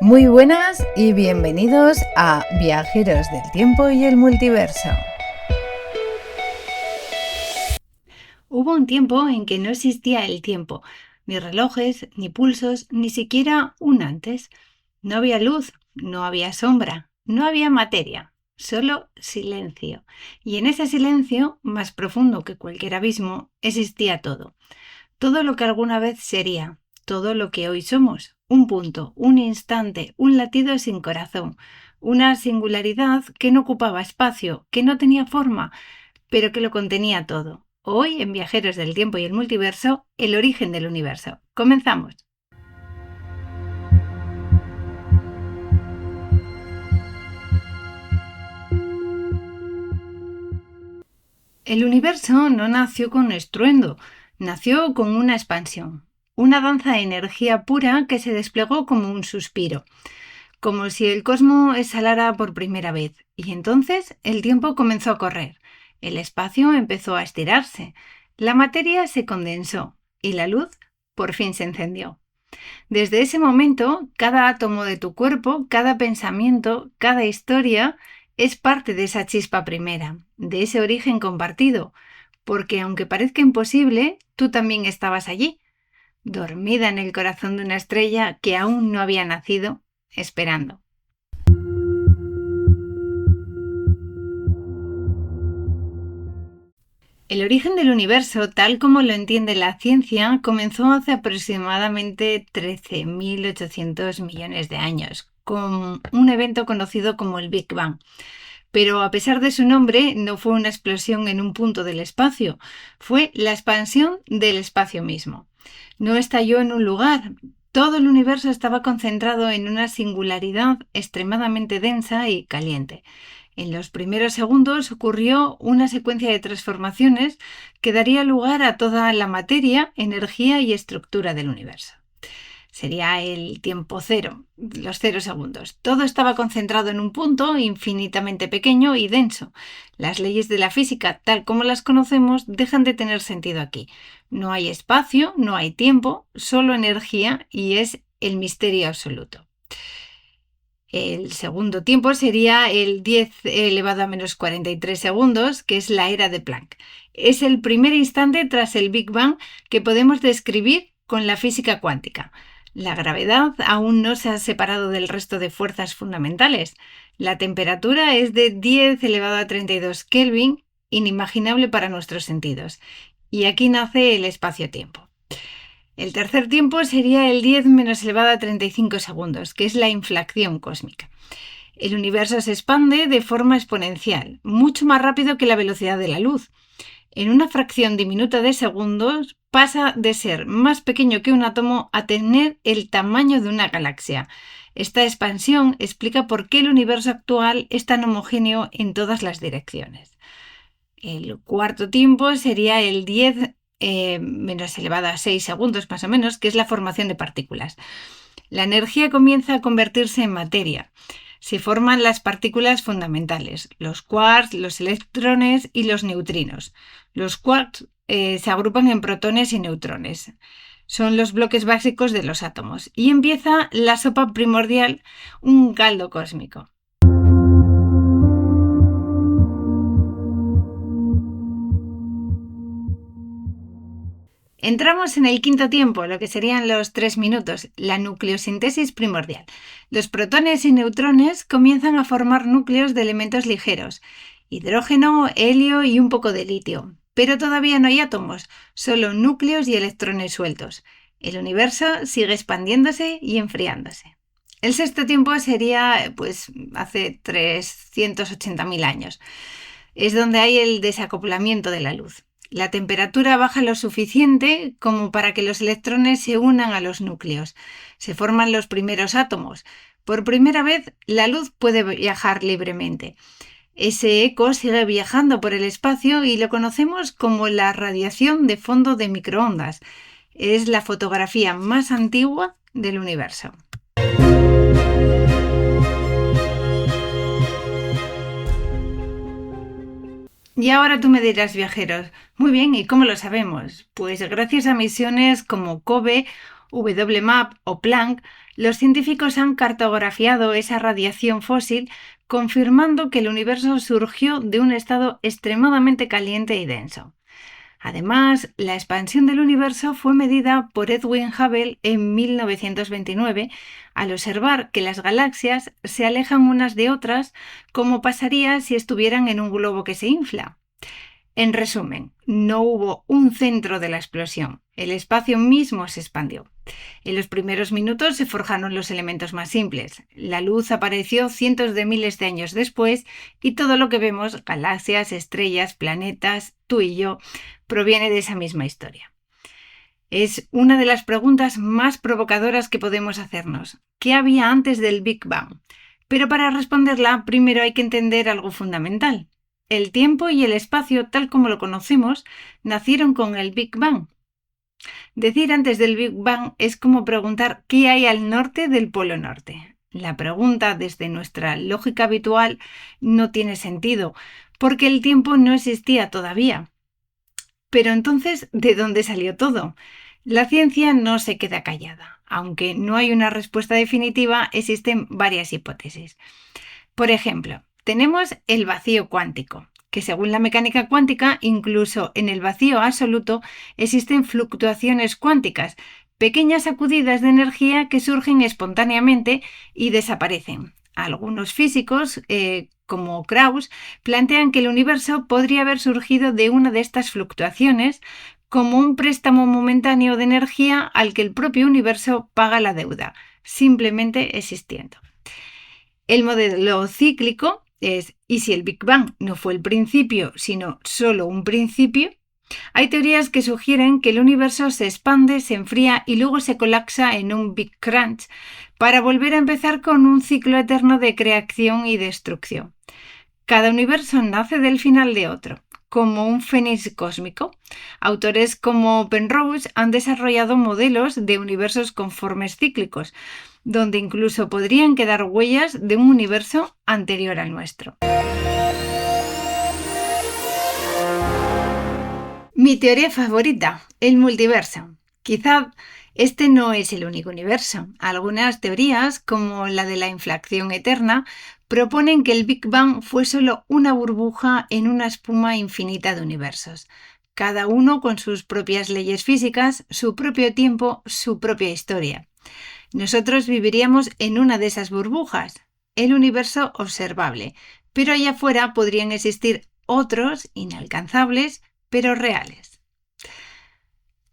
Muy buenas y bienvenidos a Viajeros del Tiempo y el Multiverso. Hubo un tiempo en que no existía el tiempo, ni relojes, ni pulsos, ni siquiera un antes. No había luz, no había sombra, no había materia, solo silencio. Y en ese silencio, más profundo que cualquier abismo, existía todo. Todo lo que alguna vez sería, todo lo que hoy somos. Un punto, un instante, un latido sin corazón, una singularidad que no ocupaba espacio, que no tenía forma, pero que lo contenía todo. Hoy, en Viajeros del Tiempo y el Multiverso, el origen del universo. Comenzamos. El universo no nació con estruendo, nació con una expansión, una danza de energía pura que se desplegó como un suspiro, como si el cosmos exhalara por primera vez, y entonces el tiempo comenzó a correr, el espacio empezó a estirarse, la materia se condensó y la luz por fin se encendió. Desde ese momento, cada átomo de tu cuerpo, cada pensamiento, cada historia es parte de esa chispa primera, de ese origen compartido, porque aunque parezca imposible, tú también estabas allí, dormida en el corazón de una estrella que aún no había nacido, esperando. El origen del universo, tal como lo entiende la ciencia, comenzó hace aproximadamente 13.800 millones de años, con un evento conocido como el Big Bang. Pero a pesar de su nombre, no fue una explosión en un punto del espacio, fue la expansión del espacio mismo. No estalló en un lugar, todo el universo estaba concentrado en una singularidad extremadamente densa y caliente. En los primeros segundos ocurrió una secuencia de transformaciones que daría lugar a toda la materia, energía y estructura del universo. Sería el tiempo cero, los 0 segundos. Todo estaba concentrado en un punto infinitamente pequeño y denso. Las leyes de la física, tal como las conocemos, dejan de tener sentido aquí. No hay espacio, no hay tiempo, solo energía y es el misterio absoluto. El segundo tiempo sería el 10 elevado a menos 43 segundos, que es la era de Planck. Es el primer instante tras el Big Bang que podemos describir con la física cuántica. La gravedad aún no se ha separado del resto de fuerzas fundamentales. La temperatura es de 10 elevado a 32 Kelvin, inimaginable para nuestros sentidos. Y aquí nace el espacio-tiempo. El tercer tiempo sería el 10 menos elevado a 35 segundos, que es la inflación cósmica. El universo se expande de forma exponencial, mucho más rápido que la velocidad de la luz. En una fracción diminuta de segundos pasa de ser más pequeño que un átomo a tener el tamaño de una galaxia. Esta expansión explica por qué el universo actual es tan homogéneo en todas las direcciones. El cuarto tiempo sería el 10 menos elevado a 6 segundos más o menos, que es la formación de partículas. La energía comienza a convertirse en materia. Se forman las partículas fundamentales, los quarks, los electrones y los neutrinos. Los quarks se agrupan en protones y neutrones. Son los bloques básicos de los átomos. Y empieza la sopa primordial, un caldo cósmico. Entramos en el quinto tiempo, lo que serían los 3 minutos, la nucleosíntesis primordial. Los protones y neutrones comienzan a formar núcleos de elementos ligeros, hidrógeno, helio y un poco de litio. Pero todavía no hay átomos, solo núcleos y electrones sueltos. El universo sigue expandiéndose y enfriándose. El sexto tiempo sería, hace 380.000 años. Es donde hay el desacoplamiento de la luz. La temperatura baja lo suficiente como para que los electrones se unan a los núcleos. Se forman los primeros átomos. Por primera vez, la luz puede viajar libremente. Ese eco sigue viajando por el espacio y lo conocemos como la radiación de fondo de microondas. Es la fotografía más antigua del universo. Y ahora tú me dirás, viajeros, muy bien, ¿y cómo lo sabemos? Pues gracias a misiones como COBE WMAP o Planck, los científicos han cartografiado esa radiación fósil, confirmando que el universo surgió de un estado extremadamente caliente y denso. Además, la expansión del universo fue medida por Edwin Hubble en 1929 al observar que las galaxias se alejan unas de otras, como pasaría si estuvieran en un globo que se infla. En resumen, no hubo un centro de la explosión, el espacio mismo se expandió. En los primeros minutos se forjaron los elementos más simples. La luz apareció cientos de miles de años después y todo lo que vemos, galaxias, estrellas, planetas, tú y yo, proviene de esa misma historia. Es una de las preguntas más provocadoras que podemos hacernos. ¿Qué había antes del Big Bang? Pero para responderla, primero hay que entender algo fundamental. El tiempo y el espacio, tal como lo conocemos, nacieron con el Big Bang. Decir antes del Big Bang es como preguntar ¿qué hay al norte del Polo Norte? La pregunta, desde nuestra lógica habitual, no tiene sentido, porque el tiempo no existía todavía. Pero entonces, ¿de dónde salió todo? La ciencia no se queda callada. Aunque no hay una respuesta definitiva, existen varias hipótesis. Por ejemplo, tenemos el vacío cuántico, que según la mecánica cuántica, incluso en el vacío absoluto existen fluctuaciones cuánticas, pequeñas sacudidas de energía que surgen espontáneamente y desaparecen. Algunos físicos, como Krauss, plantean que el universo podría haber surgido de una de estas fluctuaciones como un préstamo momentáneo de energía al que el propio universo paga la deuda, simplemente existiendo. El modelo cíclico es, ¿y si el Big Bang no fue el principio, sino solo un principio? Hay teorías que sugieren que el universo se expande, se enfría y luego se colapsa en un Big Crunch para volver a empezar con un ciclo eterno de creación y destrucción. Cada universo nace del final de otro, como un fénix cósmico. Autores como Penrose han desarrollado modelos de universos conformes cíclicos, donde incluso podrían quedar huellas de un universo anterior al nuestro. Mi teoría favorita, el multiverso. Quizá este no es el único universo. Algunas teorías, como la de la inflación eterna, proponen que el Big Bang fue solo una burbuja en una espuma infinita de universos, cada uno con sus propias leyes físicas, su propio tiempo, su propia historia. Nosotros viviríamos en una de esas burbujas, el universo observable, pero allá afuera podrían existir otros inalcanzables, pero reales.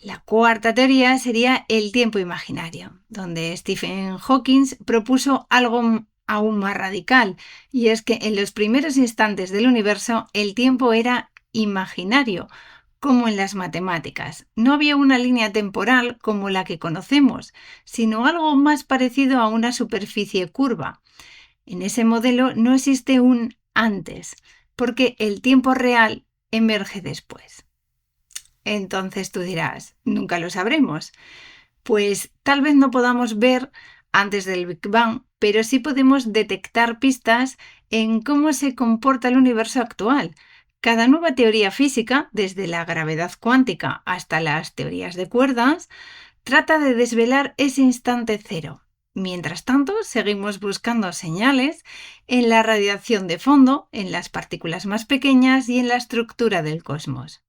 La cuarta teoría sería el tiempo imaginario, donde Stephen Hawking propuso algo aún más radical, y es que en los primeros instantes del universo el tiempo era imaginario, como en las matemáticas. No había una línea temporal como la que conocemos, sino algo más parecido a una superficie curva. En ese modelo no existe un antes, porque el tiempo real emerge después. Entonces tú dirás, nunca lo sabremos. Pues tal vez no podamos ver antes del Big Bang, pero sí podemos detectar pistas en cómo se comporta el universo actual. Cada nueva teoría física, desde la gravedad cuántica hasta las teorías de cuerdas, trata de desvelar ese instante cero. Mientras tanto, seguimos buscando señales en la radiación de fondo, en las partículas más pequeñas y en la estructura del cosmos.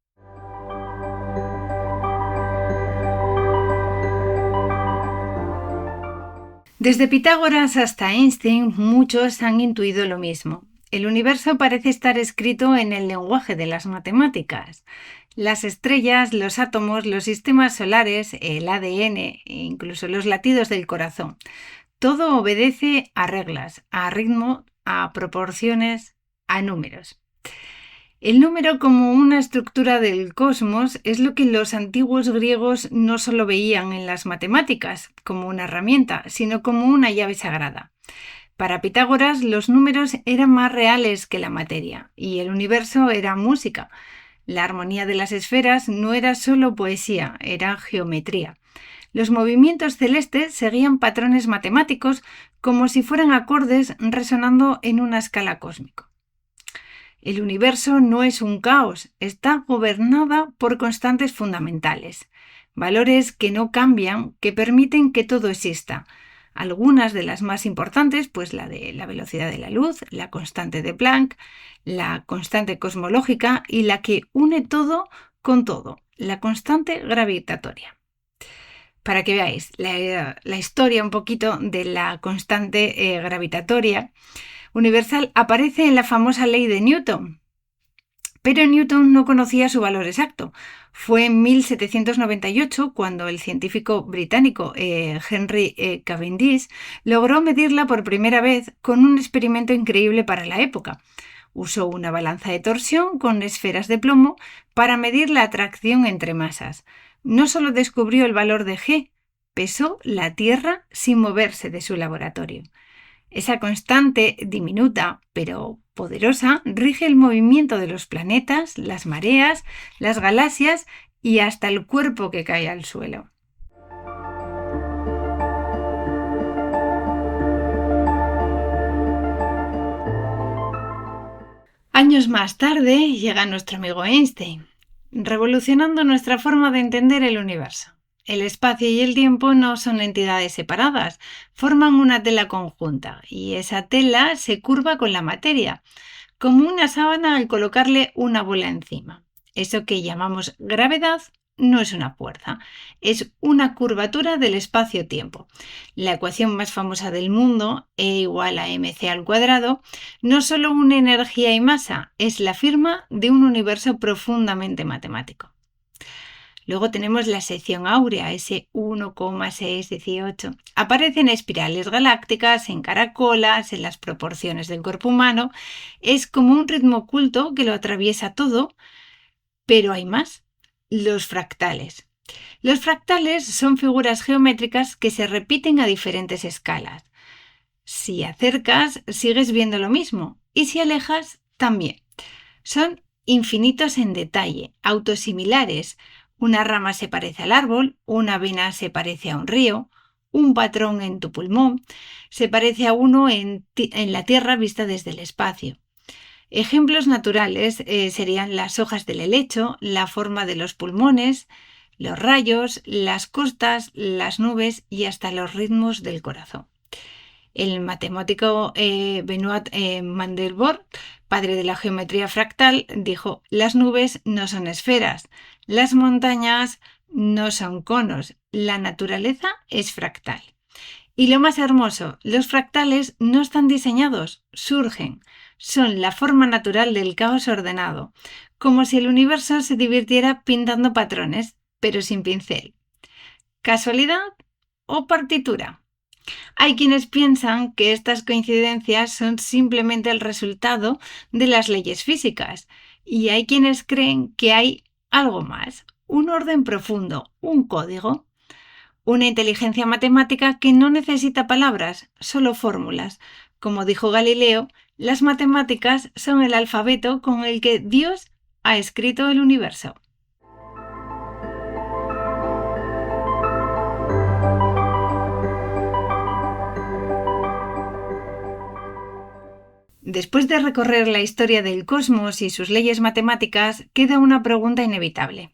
Desde Pitágoras hasta Einstein, muchos han intuido lo mismo. El universo parece estar escrito en el lenguaje de las matemáticas. Las estrellas, los átomos, los sistemas solares, el ADN e incluso los latidos del corazón. Todo obedece a reglas, a ritmo, a proporciones, a números. El número como una estructura del cosmos es lo que los antiguos griegos no solo veían en las matemáticas como una herramienta, sino como una llave sagrada. Para Pitágoras, los números eran más reales que la materia y el universo era música. La armonía de las esferas no era solo poesía, era geometría. Los movimientos celestes seguían patrones matemáticos como si fueran acordes resonando en una escala cósmica. El universo no es un caos, está gobernada por constantes fundamentales. valores que no cambian, que permiten que todo exista. Algunas de las más importantes, pues la de la velocidad de la luz, la constante de Planck, la constante cosmológica y la que une todo con todo, la constante gravitatoria. Para que veáis la historia un poquito de la constante gravitatoria universal, aparece en la famosa ley de Newton. Pero Newton no conocía su valor exacto. Fue en 1798 cuando el científico británico Henry Cavendish logró medirla por primera vez con un experimento increíble para la época. Usó una balanza de torsión con esferas de plomo para medir la atracción entre masas. No solo descubrió el valor de G, pesó la Tierra sin moverse de su laboratorio. Esa constante diminuta, pero poderosa, rige el movimiento de los planetas, las mareas, las galaxias y hasta el cuerpo que cae al suelo. Años más tarde llega nuestro amigo Einstein, revolucionando nuestra forma de entender el universo. El espacio y el tiempo no son entidades separadas, forman una tela conjunta y esa tela se curva con la materia, como una sábana al colocarle una bola encima. Eso que llamamos gravedad no es una fuerza, es una curvatura del espacio-tiempo. La ecuación más famosa del mundo, E igual a mc al cuadrado, no solo une energía y masa, es la firma de un universo profundamente matemático. Luego tenemos la sección áurea, ese 1,618. Aparece en espirales galácticas, en caracolas, en las proporciones del cuerpo humano. Es como un ritmo oculto que lo atraviesa todo, pero hay más. Los fractales. Los fractales son figuras geométricas que se repiten a diferentes escalas. Si acercas, sigues viendo lo mismo, y si alejas, también. Son infinitos en detalle, autosimilares. Una rama se parece al árbol, una vena se parece a un río, un patrón en tu pulmón se parece a uno en la Tierra vista desde el espacio. Ejemplos naturales serían las hojas del helecho, la forma de los pulmones, los rayos, las costas, las nubes y hasta los ritmos del corazón. El matemático Benoit Mandelbrot, padre de la geometría fractal, dijo: las nubes no son esferas, las montañas no son conos, la naturaleza es fractal. Y lo más hermoso, los fractales no están diseñados, surgen. Son la forma natural del caos ordenado, como si el universo se divirtiera pintando patrones, pero sin pincel. ¿Casualidad o partitura? Hay quienes piensan que estas coincidencias son simplemente el resultado de las leyes físicas, y hay quienes creen que hay algo más, un orden profundo, un código. Una inteligencia matemática que no necesita palabras, solo fórmulas. Como dijo Galileo, las matemáticas son el alfabeto con el que Dios ha escrito el universo. Después de recorrer la historia del cosmos y sus leyes matemáticas, queda una pregunta inevitable.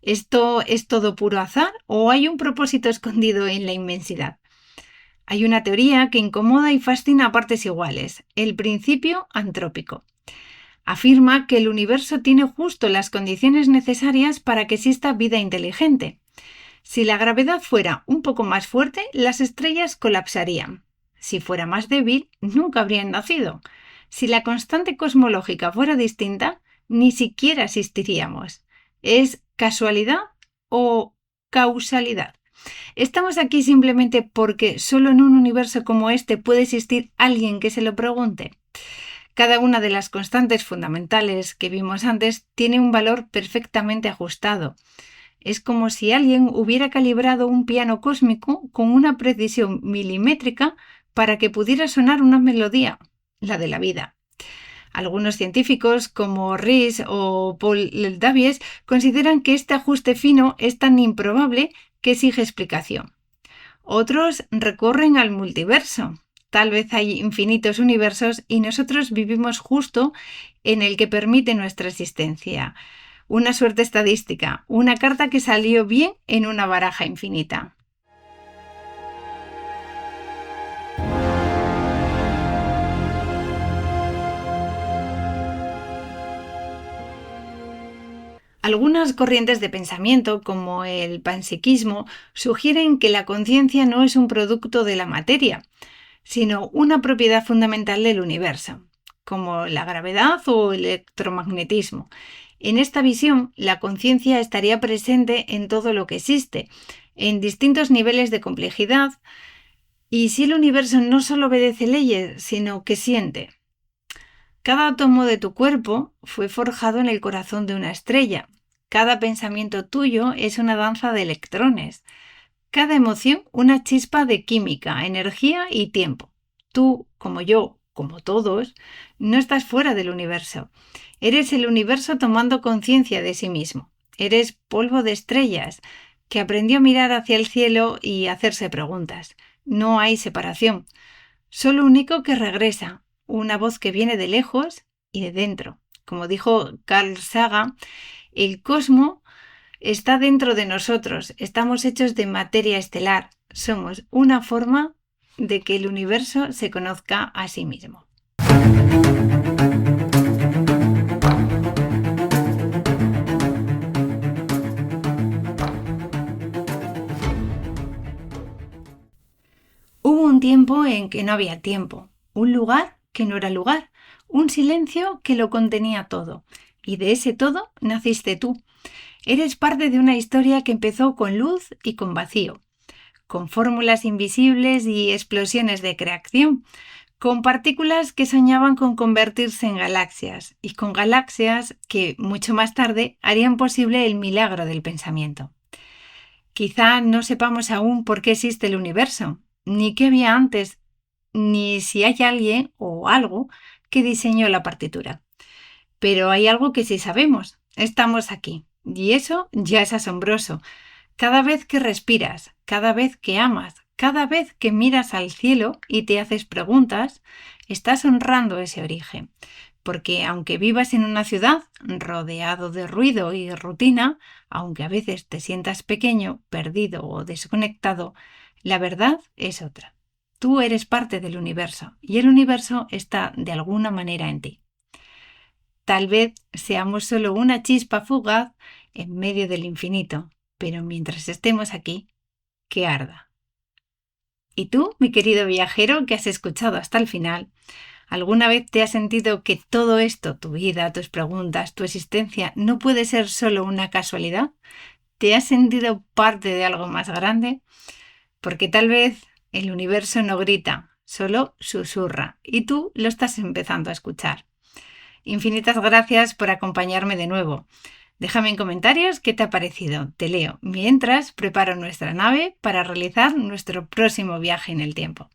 ¿Esto es todo puro azar o hay un propósito escondido en la inmensidad? Hay una teoría que incomoda y fascina a partes iguales, el principio antrópico. Afirma que el universo tiene justo las condiciones necesarias para que exista vida inteligente. Si la gravedad fuera un poco más fuerte, las estrellas colapsarían. Si fuera más débil, nunca habrían nacido. Si la constante cosmológica fuera distinta, ni siquiera existiríamos. ¿Es casualidad o causalidad? Estamos aquí simplemente porque solo en un universo como este puede existir alguien que se lo pregunte. Cada una de las constantes fundamentales que vimos antes tiene un valor perfectamente ajustado. Es como si alguien hubiera calibrado un piano cósmico con una precisión milimétrica para que pudiera sonar una melodía, la de la vida. Algunos científicos, como Riss o Paul Davies, consideran que este ajuste fino es tan improbable que exige explicación. Otros recurren al multiverso. Tal vez hay infinitos universos y nosotros vivimos justo en el que permite nuestra existencia. una suerte estadística, una carta que salió bien en una baraja infinita. Algunas corrientes de pensamiento, como el panpsiquismo, sugieren que la conciencia no es un producto de la materia, sino una propiedad fundamental del universo, como la gravedad o el electromagnetismo. En esta visión, la conciencia estaría presente en todo lo que existe, en distintos niveles de complejidad, y si el universo no solo obedece leyes, sino que siente. Cada átomo de tu cuerpo fue forjado en el corazón de una estrella. Cada pensamiento tuyo es una danza de electrones. Cada emoción una chispa de química, energía y tiempo. Tú, como yo, como todos, no estás fuera del universo. Eres el universo tomando conciencia de sí mismo. Eres polvo de estrellas que aprendió a mirar hacia el cielo y hacerse preguntas. No hay separación. Solo único que regresa, una voz que viene de lejos y de dentro. Como dijo Carl Sagan, el cosmos está dentro de nosotros, estamos hechos de materia estelar, somos una forma de que el universo se conozca a sí mismo. Hubo un tiempo en que no había tiempo, un lugar que no era lugar, un silencio que lo contenía todo, y de ese todo naciste tú. Eres parte de una historia que empezó con luz y con vacío, con fórmulas invisibles y explosiones de creación, con partículas que soñaban con convertirse en galaxias y con galaxias que, mucho más tarde, harían posible el milagro del pensamiento. Quizá no sepamos aún por qué existe el universo, ni qué había antes, ni si hay alguien o algo que diseñó la partitura. Pero hay algo que sí sabemos, estamos aquí, y eso ya es asombroso. Cada vez que respiras, cada vez que amas, cada vez que miras al cielo y te haces preguntas, estás honrando ese origen. Porque aunque vivas en una ciudad rodeado de ruido y rutina, aunque a veces te sientas pequeño, perdido o desconectado, la verdad es otra. Tú eres parte del universo y el universo está de alguna manera en ti. Tal vez seamos solo una chispa fugaz en medio del infinito, pero mientras estemos aquí, que arda. ¿Y tú, mi querido viajero que has escuchado hasta el final, alguna vez te has sentido que todo esto, tu vida, tus preguntas, tu existencia, no puede ser solo una casualidad? ¿Te has sentido parte de algo más grande? Porque tal vez el universo no grita, solo susurra, y tú lo estás empezando a escuchar. Infinitas gracias por acompañarme de nuevo. Déjame en comentarios qué te ha parecido. Te leo mientras preparo nuestra nave para realizar nuestro próximo viaje en el tiempo.